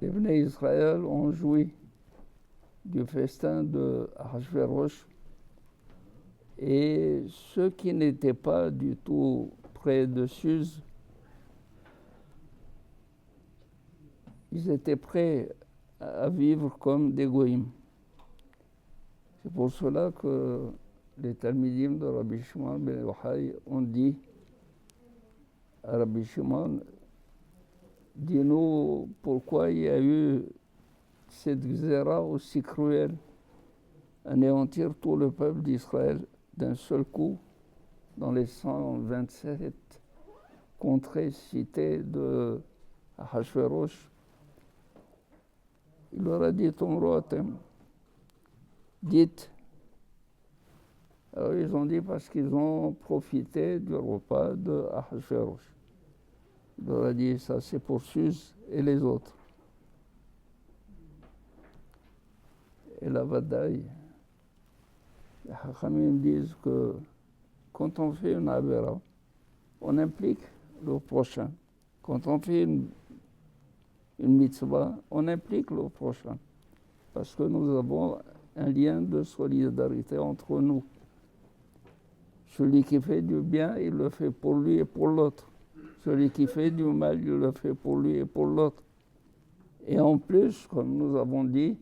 les Bnei Israël ont joui du festin de Ahasverosh, et ceux qui n'étaient pas du tout près de Suse, ils étaient prêts à vivre comme des goïms. C'est pour cela que les Talmidim de Rabbi Shimon ben Yochai ont dit à Rabbi Shimon, dis-nous pourquoi il y a eu cette xéra aussi cruelle, anéantir tout le peuple d'Israël d'un seul coup dans les 127 contrées citées de Ahasverosh. Il leur a dit, Tomroatem, dites. Alors ils ont dit parce qu'ils ont profité du repas de Ahasverosh. Il leur a dit, ça c'est pour Suse et les autres. Et la Vadaï, les Hachamim disent que quand on fait une Avera, on implique le prochain. Quand on fait une mitzvah, on implique le prochain. Parce que nous avons un lien de solidarité entre nous. Celui qui fait du bien, il le fait pour lui et pour l'autre. Celui qui fait du mal, il le fait pour lui et pour l'autre. Et en plus, comme nous avons dit,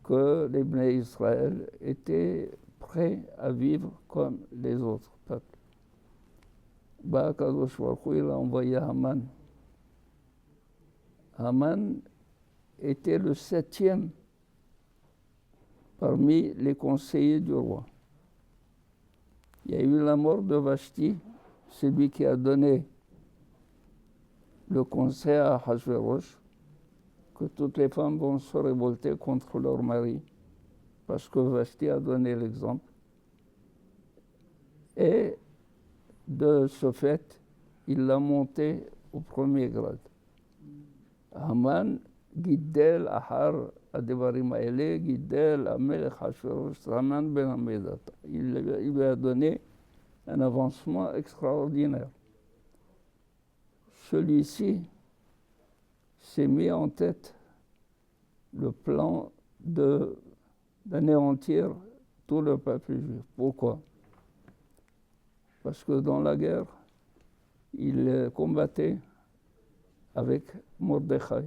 que les Bnei Israël étaient prêts à vivre comme les autres peuples. Kadosh Baruch Hu, il a envoyé Haman. Haman était le 7e parmi les conseillers du roi. Il y a eu la mort de Vashti, celui qui a donné le conseil à Ahasverosh, que toutes les femmes vont se révolter contre leur mari, parce que Vashti a donné l'exemple. Et de ce fait, il l'a monté au premier grade. Haman Giddel Ahar Adevarim Aele, Giddel Amelech Ahasverosh Haman ben Hamedata. Il lui a donné un avancement extraordinaire. Celui-ci s'est mis en tête le plan d'anéantir tout le peuple juif. Pourquoi? Parce que dans la guerre, il combattait avec Mordechai.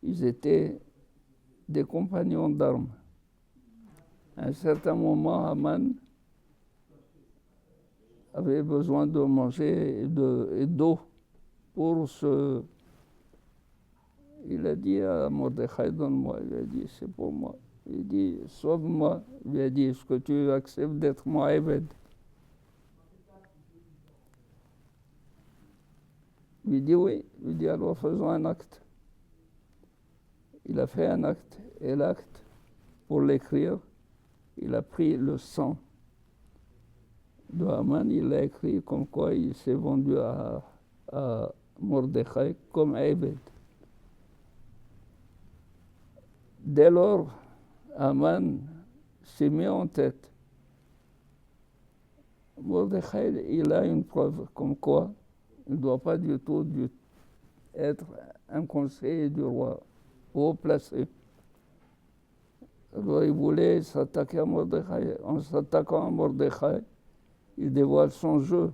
Ils étaient des compagnons d'armes. À un certain moment, Haman avait besoin de manger et d'eau pour se... Il a dit à Mordechai, donne-moi. Il a dit, c'est pour moi. Il dit, sauve-moi. Il a dit, est-ce que tu acceptes d'être mon Eved? Il dit oui. Il dit, alors faisons un acte. Il a fait un acte. Et l'acte, pour l'écrire, il a pris le sang de Haman, il a écrit comme quoi il s'est vendu à Mordechai comme Eved. Dès lors, Haman s'est mis en tête. Mordechai, il a une preuve comme quoi il ne doit pas du tout être un conseiller du roi, haut placé. Alors il voulait s'attaquer à Mordechai. En s'attaquant à Mordechai, il dévoile son jeu.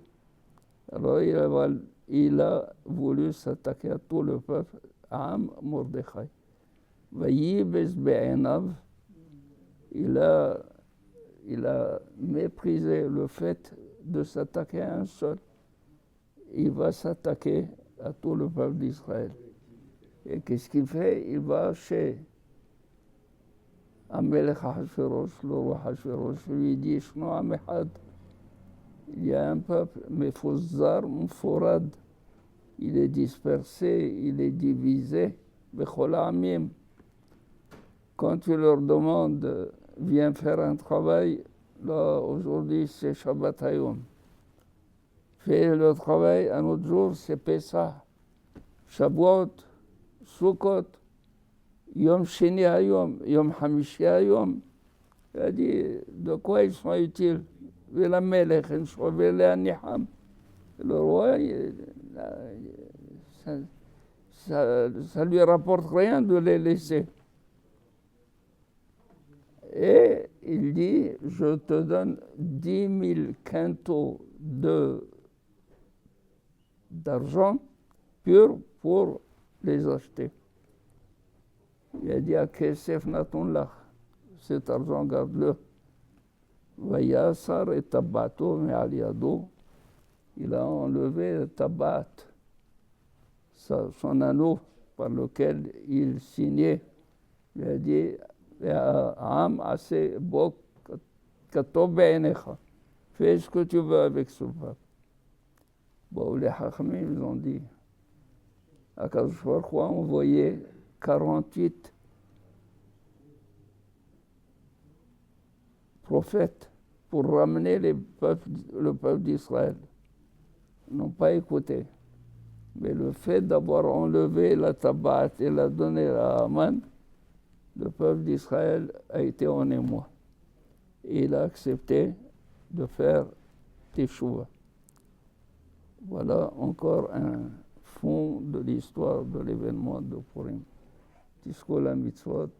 Alors il a voulu s'attaquer à tout le peuple, à Mordechai. Il a méprisé le fait de s'attaquer à un seul. Il va s'attaquer à tout le peuple d'Israël. Et qu'est-ce qu'il fait? Il va chez Amelech Ahasverosh, le roi Ahasverosh, lui dit, Shno Amehad, il y a un peuple, Mefouzar, Mforad, il est dispersé, il est divisé, Bechol Amim. Quand tu leur demandes, viens faire un travail, là, aujourd'hui, c'est Shabbat Hayom. Fais le travail, un autre jour, c'est Pessah, Shavuot, Sukkot, Yom Sheni Hayom, Yom Hamishi Hayom. Il a dit, de quoi ils sont utiles? Le roi, ça lui rapporte rien de les laisser. Et il dit, je te donne 10 000 quintaux d'argent pur pour les acheter. Il a dit à Kesef Natullah, cet argent garde-le. Vayasar et Tabato, mais Aliado, il a enlevé le tabat, son anneau par lequel il signait. Il a dit, Am assez beau, fais ce que tu veux avec ce peuple. Bon, les Hachmim, ils ont dit, Akadosh Baruch Hu a envoyé 48 prophètes pour ramener le peuple d'Israël. Ils n'ont pas écouté. Mais le fait d'avoir enlevé la tabat et la donné à Aman, le peuple d'Israël a été en émoi. Et il a accepté de faire Teshuva. Voilà encore un fond de l'histoire de l'événement de Purim. Tisko la mitzvot.